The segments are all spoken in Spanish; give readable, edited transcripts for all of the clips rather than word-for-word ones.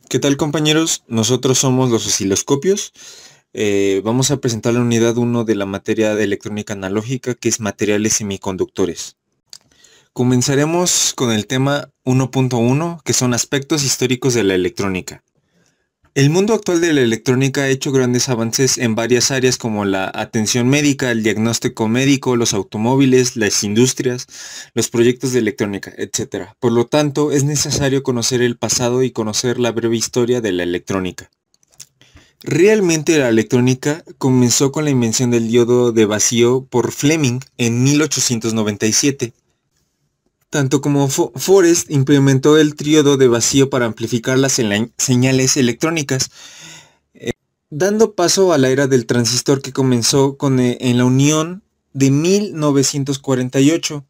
¿Qué tal, compañeros? Nosotros somos los osciloscopios. Vamos a presentar la unidad 1 de la materia de electrónica analógica, que es materiales semiconductores. Comenzaremos con el tema 1.1, que son aspectos históricos de la electrónica. El mundo actual de la electrónica ha hecho grandes avances en varias áreas como la atención médica, el diagnóstico médico, los automóviles, las industrias, los proyectos de electrónica, etc. Por lo tanto, es necesario conocer el pasado y conocer la breve historia de la electrónica. Realmente la electrónica comenzó con la invención del diodo de vacío por Fleming en 1897. Tanto como Forest implementó el diodo de vacío para amplificar las señales electrónicas, dando paso a la era del transistor que comenzó en la unión de 1948.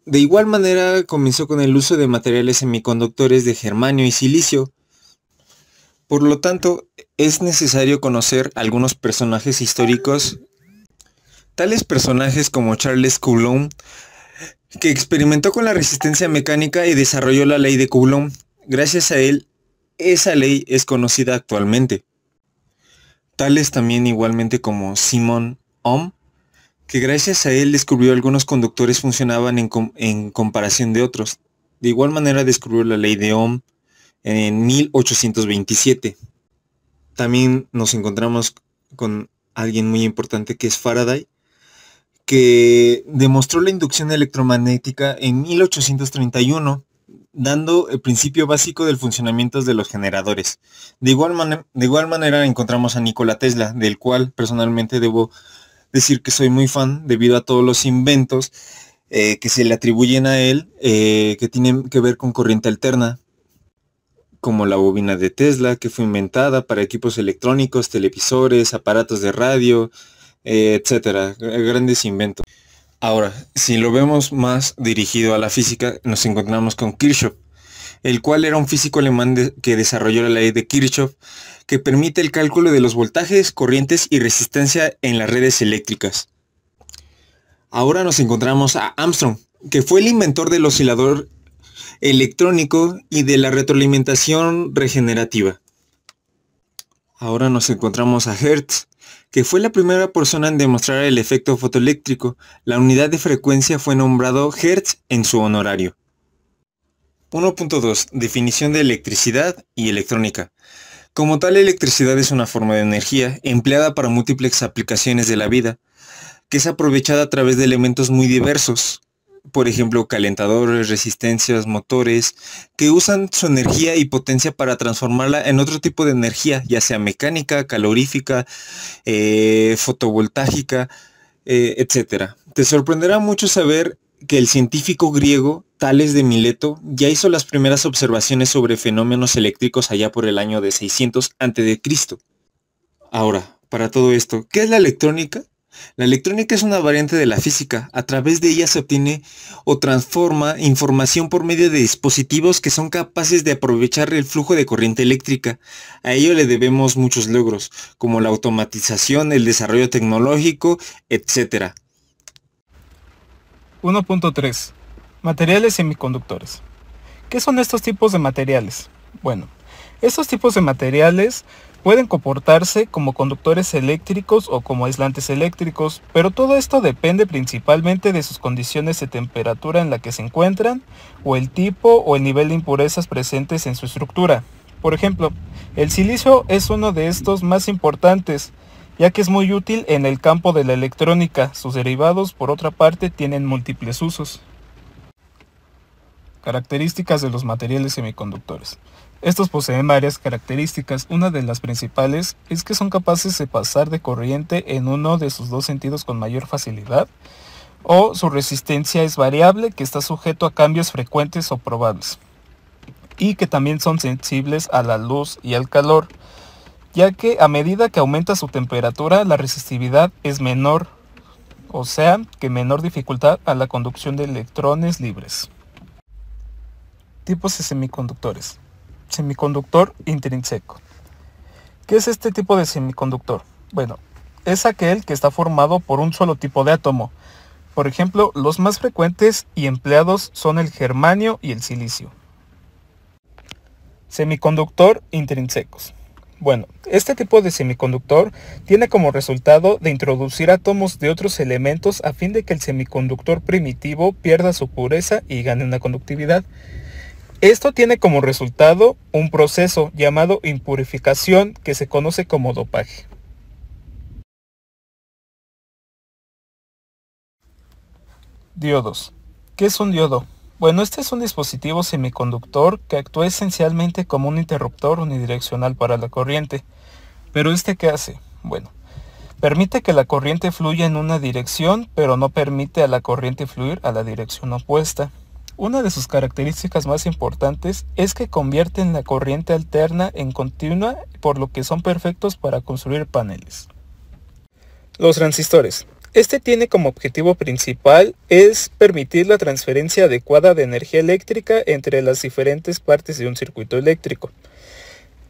De igual manera comenzó con el uso de materiales semiconductores de germanio y silicio. Por lo tanto, es necesario conocer algunos personajes históricos, tales personajes como Charles Coulomb, que experimentó con la resistencia mecánica y desarrolló la ley de Coulomb. Gracias a él, esa ley es conocida actualmente. Tales también igualmente como Simon Ohm, que gracias a él descubrió algunos conductores funcionaban en comparación de otros. De igual manera descubrió la ley de Ohm en 1827. También nos encontramos con alguien muy importante que es Faraday, que demostró la inducción electromagnética en 1831, dando el principio básico del funcionamiento de los generadores. De igual manera encontramos a Nikola Tesla, del cual personalmente debo decir que soy muy fan debido a todos los inventos que se le atribuyen a él, que tienen que ver con corriente alterna, como la bobina de Tesla, que fue inventada para equipos electrónicos, televisores, aparatos de radio, etcétera, grandes inventos. Ahora, si lo vemos más dirigido a la física, nos encontramos con Kirchhoff, el cual era un físico alemán que desarrolló la ley de Kirchhoff, que permite el cálculo de los voltajes, corrientes y resistencia en las redes eléctricas. Ahora nos encontramos a Armstrong, que fue el inventor del oscilador electrónico y de la retroalimentación regenerativa. Ahora nos encontramos a Hertz, que fue la primera persona en demostrar el efecto fotoeléctrico. La unidad de frecuencia fue nombrado Hertz en su honorario. 1.2. Definición de electricidad y electrónica. Como tal, la electricidad es una forma de energía empleada para múltiples aplicaciones de la vida, que es aprovechada a través de elementos muy diversos. Por ejemplo, calentadores, resistencias, motores, que usan su energía y potencia para transformarla en otro tipo de energía, ya sea mecánica, calorífica, fotovoltaica, etc. Te sorprenderá mucho saber que el científico griego Tales de Mileto ya hizo las primeras observaciones sobre fenómenos eléctricos allá por el año de 600 a.C. Ahora, para todo esto, ¿qué es la electrónica? La electrónica es una variante de la física. A través de ella se obtiene o transforma información por medio de dispositivos que son capaces de aprovechar el flujo de corriente eléctrica. A ello le debemos muchos logros, como la automatización, el desarrollo tecnológico, etc. 1.3. Materiales semiconductores. ¿Qué son estos tipos de materiales? Bueno, estos tipos de materiales pueden comportarse como conductores eléctricos o como aislantes eléctricos, pero todo esto depende principalmente de sus condiciones de temperatura en la que se encuentran, o el tipo o el nivel de impurezas presentes en su estructura. Por ejemplo, el silicio es uno de estos más importantes, ya que es muy útil en el campo de la electrónica. Sus derivados, por otra parte, tienen múltiples usos. Características de los materiales semiconductores. Estos poseen varias características. Una de las principales es que son capaces de pasar de corriente en uno de sus dos sentidos con mayor facilidad, o su resistencia es variable, que está sujeto a cambios frecuentes o probables, y que también son sensibles a la luz y al calor, ya que a medida que aumenta su temperatura, la resistividad es menor, o sea, que menor dificultad a la conducción de electrones libres. Tipos de semiconductores. Semiconductor intrínseco. ¿Qué es este tipo de semiconductor? Bueno, es aquel que está formado por un solo tipo de átomo. Por ejemplo, los más frecuentes y empleados son el germanio y el silicio. Semiconductor intrínsecos. Bueno, este tipo de semiconductor tiene como resultado de introducir átomos de otros elementos a fin de que el semiconductor primitivo pierda su pureza y gane una conductividad. Esto tiene como resultado un proceso llamado impurificación que se conoce como dopaje. Diodos. ¿Qué es un diodo? Bueno, este es un dispositivo semiconductor que actúa esencialmente como un interruptor unidireccional para la corriente. ¿Pero este qué hace? Bueno, permite que la corriente fluya en una dirección, pero no permite a la corriente fluir a la dirección opuesta. Una de sus características más importantes es que convierten la corriente alterna en continua, por lo que son perfectos para construir paneles. Los transistores. Este tiene como objetivo principal es permitir la transferencia adecuada de energía eléctrica entre las diferentes partes de un circuito eléctrico.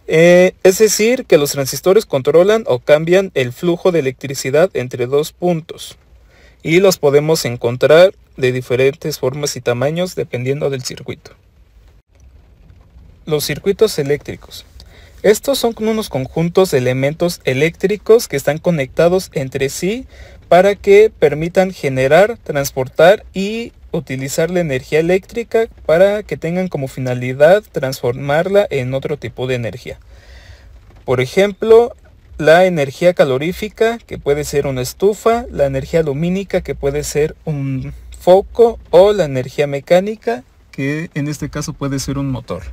Es decir, que los transistores controlan o cambian el flujo de electricidad entre dos puntos. Y los podemos encontrar de diferentes formas y tamaños dependiendo del circuito. Los circuitos eléctricos. Estos son unos conjuntos de elementos eléctricos que están conectados entre sí para que permitan generar, transportar y utilizar la energía eléctrica para que tengan como finalidad transformarla en otro tipo de energía. Por ejemplo, la energía calorífica, que puede ser una estufa, la energía lumínica, que puede ser un foco, o la energía mecánica, que en este caso puede ser un motor.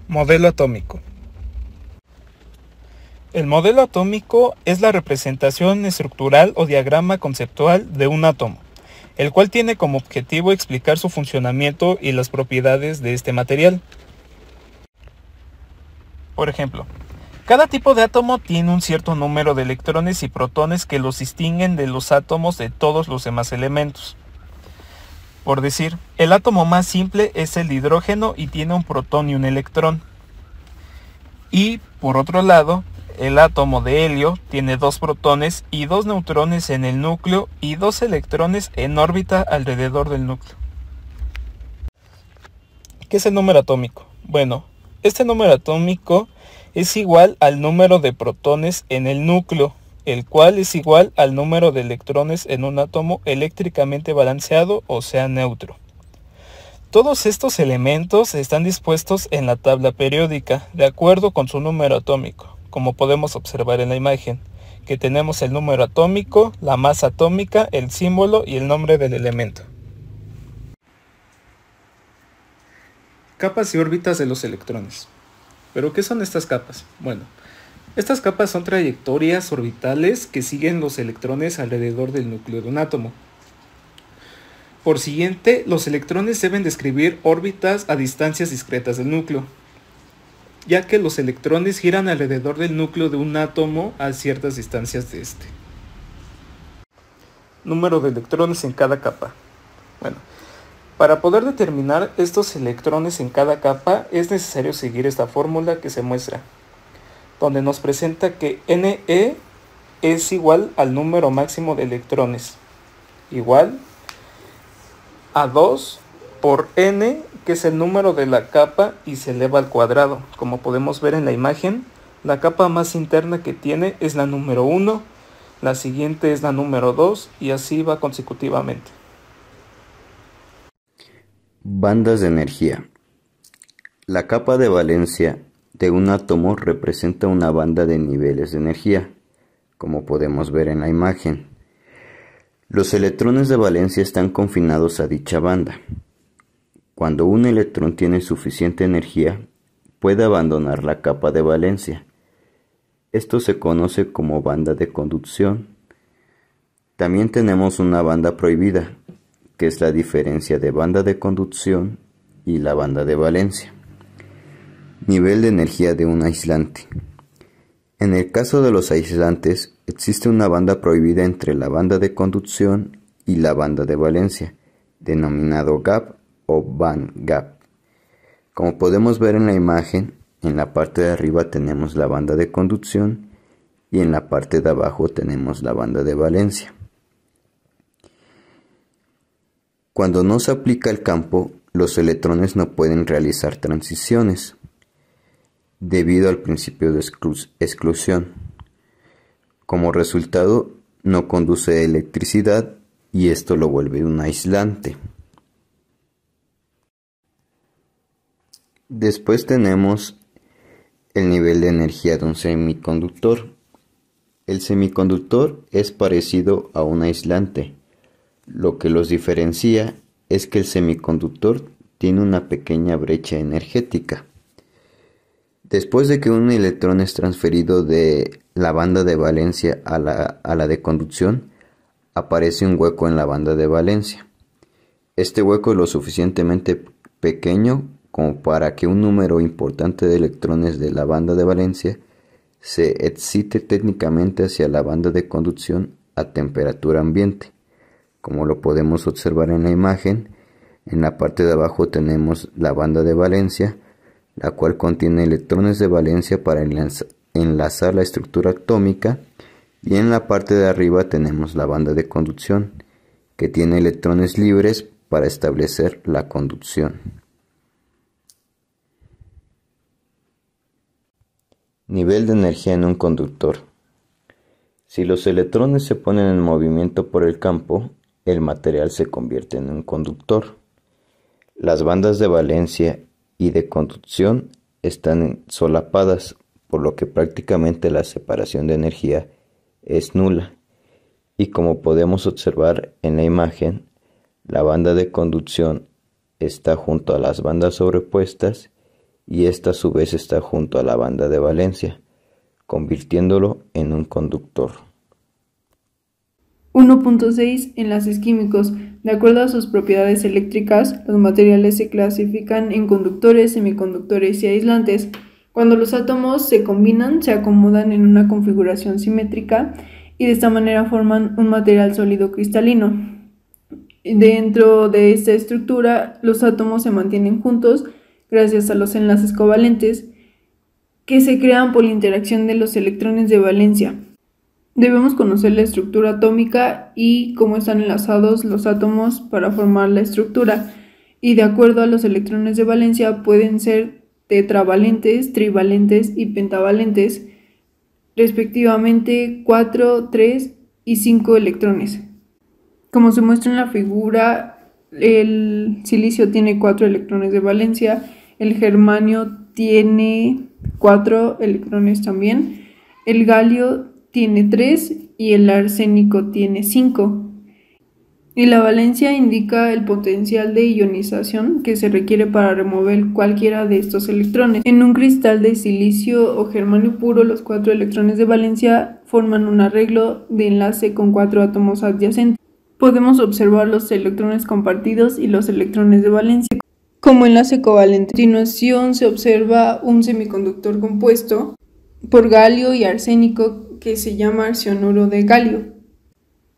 Modelo atómico. El modelo atómico es la representación estructural o diagrama conceptual de un átomo, el cual tiene como objetivo explicar su funcionamiento y las propiedades de este material. Por ejemplo, cada tipo de átomo tiene un cierto número de electrones y protones que los distinguen de los átomos de todos los demás elementos. Por decir, el átomo más simple es el hidrógeno y tiene un protón y un electrón. Y, por otro lado, el átomo de helio tiene 2 protones y 2 neutrones en el núcleo y 2 electrones en órbita alrededor del núcleo. ¿Qué es el número atómico? Bueno, este número atómico es igual al número de protones en el núcleo, el cual es igual al número de electrones en un átomo eléctricamente balanceado, o sea, neutro. Todos estos elementos están dispuestos en la tabla periódica, de acuerdo con su número atómico, como podemos observar en la imagen, que tenemos el número atómico, la masa atómica, el símbolo y el nombre del elemento. Capas y órbitas de los electrones. ¿Pero qué son estas capas? Bueno, estas capas son trayectorias orbitales que siguen los electrones alrededor del núcleo de un átomo. Por siguiente, los electrones deben describir órbitas a distancias discretas del núcleo, ya que los electrones giran alrededor del núcleo de un átomo a ciertas distancias de este. Número de electrones en cada capa. Bueno, para poder determinar estos electrones en cada capa es necesario seguir esta fórmula que se muestra, donde nos presenta que Ne es igual al número máximo de electrones, igual a 2 por n, que es el número de la capa, y se eleva al cuadrado. Como podemos ver en la imagen, la capa más interna que tiene es la número 1, la siguiente es la número 2, y así va consecutivamente. Bandas de energía. La capa de valencia de un átomo representa una banda de niveles de energía, como podemos ver en la imagen. Los electrones de valencia están confinados a dicha banda. Cuando un electrón tiene suficiente energía, puede abandonar la capa de valencia. Esto se conoce como banda de conducción. También tenemos una banda prohibida, que es la diferencia de banda de conducción y la banda de valencia. Nivel de energía de un aislante. En el caso de los aislantes, existe una banda prohibida entre la banda de conducción y la banda de valencia, denominado gap o band gap. Como podemos ver en la imagen, en la parte de arriba tenemos la banda de conducción y en la parte de abajo tenemos la banda de valencia. Cuando no se aplica el campo, los electrones no pueden realizar transiciones debido al principio de exclusión. Como resultado, no conduce electricidad y esto lo vuelve un aislante. Después tenemos el nivel de energía de un semiconductor. El semiconductor es parecido a un aislante. Lo que los diferencia es que el semiconductor tiene una pequeña brecha energética. Después de que un electrón es transferido de la banda de valencia a la de conducción, aparece un hueco en la banda de valencia. Este hueco es lo suficientemente pequeño como para que un número importante de electrones de la banda de valencia se excite técnicamente hacia la banda de conducción a temperatura ambiente. Como lo podemos observar en la imagen, en la parte de abajo tenemos la banda de valencia, la cual contiene electrones de valencia para enlazar la estructura atómica, y en la parte de arriba tenemos la banda de conducción, que tiene electrones libres para establecer la conducción. Nivel de energía en un conductor. Si los electrones se ponen en movimiento por el campo, el material se convierte en un conductor. Las bandas de valencia y de conducción están solapadas, por lo que prácticamente la separación de energía es nula. Y como podemos observar en la imagen, la banda de conducción está junto a las bandas sobrepuestas y esta a su vez está junto a la banda de valencia, convirtiéndolo en un conductor. 1.6 Enlaces químicos. De acuerdo a sus propiedades eléctricas, los materiales se clasifican en conductores, semiconductores y aislantes. Cuando los átomos se combinan, se acomodan en una configuración simétrica y de esta manera forman un material sólido cristalino. Dentro de esta estructura, los átomos se mantienen juntos gracias a los enlaces covalentes que se crean por la interacción de los electrones de valencia. Debemos conocer la estructura atómica y cómo están enlazados los átomos para formar la estructura, y de acuerdo a los electrones de valencia pueden ser tetravalentes, trivalentes y pentavalentes, respectivamente 4, 3 y 5 electrones. Como se muestra en la figura, el silicio tiene 4 electrones de valencia, el germanio tiene 4 electrones también, el galio tiene 3 y el arsénico tiene 5. Y la valencia indica el potencial de ionización que se requiere para remover cualquiera de estos electrones. En un cristal de silicio o germanio puro, los 4 electrones de valencia forman un arreglo de enlace con 4 átomos adyacentes. Podemos observar los electrones compartidos y los electrones de valencia como enlace covalente. A continuación se observa un semiconductor compuesto por galio y arsénico que se llama arsenuro de galio,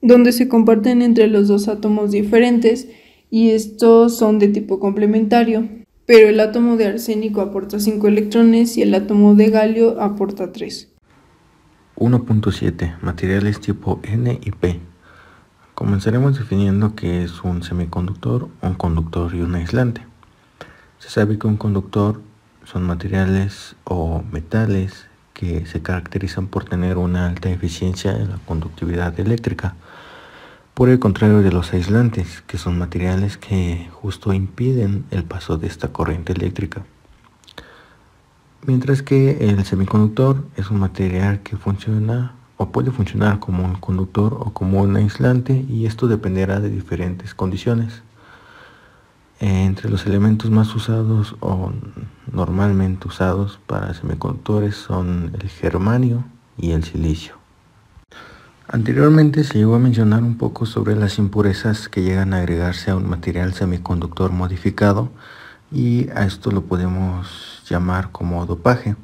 donde se comparten entre los dos átomos diferentes y estos son de tipo complementario, pero el átomo de arsénico aporta 5 electrones y el átomo de galio aporta 3. 1.7 Materiales tipo N y P. Comenzaremos definiendo qué es un semiconductor, un conductor y un aislante. Se sabe que un conductor son materiales o metales que se caracterizan por tener una alta eficiencia en la conductividad eléctrica, por el contrario de los aislantes, que son materiales que justo impiden el paso de esta corriente eléctrica. Mientras que el semiconductor es un material que funciona o puede funcionar como un conductor o como un aislante, y esto dependerá de diferentes condiciones. Entre los elementos más usados o normalmente usados para semiconductores son el germanio y el silicio. Anteriormente se llegó a mencionar un poco sobre las impurezas que llegan a agregarse a un material semiconductor modificado, y a esto lo podemos llamar como dopaje.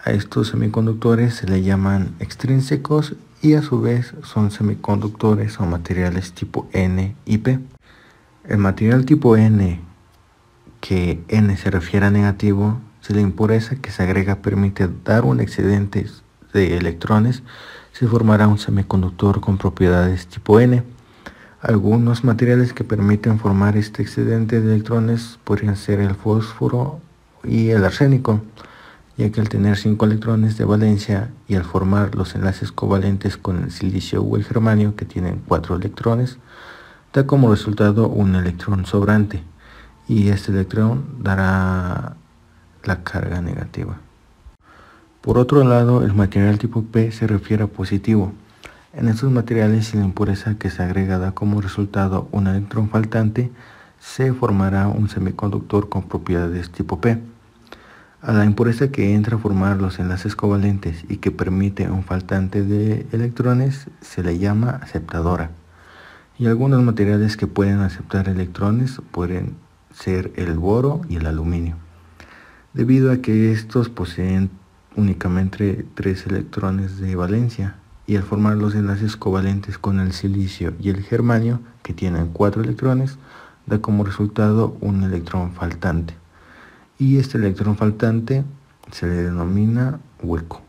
A estos semiconductores se le llaman extrínsecos y a su vez son semiconductores o materiales tipo N y P. El material tipo N, que N se refiere a negativo, si la impureza que se agrega permite dar un excedente de electrones, se formará un semiconductor con propiedades tipo N. Algunos materiales que permiten formar este excedente de electrones podrían ser el fósforo y el arsénico, ya que al tener 5 electrones de valencia y al formar los enlaces covalentes con el silicio o el germanio, que tienen 4 electrones, da como resultado un electrón sobrante, y este electrón dará la carga negativa. Por otro lado, el material tipo P se refiere a positivo. En estos materiales, si la impureza que se agrega da como resultado un electrón faltante, se formará un semiconductor con propiedades tipo P. A la impureza que entra a formar los enlaces covalentes y que permite un faltante de electrones se le llama aceptadora. Y algunos materiales que pueden aceptar electrones pueden ser el boro y el aluminio, debido a que estos poseen únicamente 3 electrones de valencia, y al formar los enlaces covalentes con el silicio y el germanio, que tienen 4 electrones, da como resultado un electrón faltante, y este electrón faltante se le denomina hueco.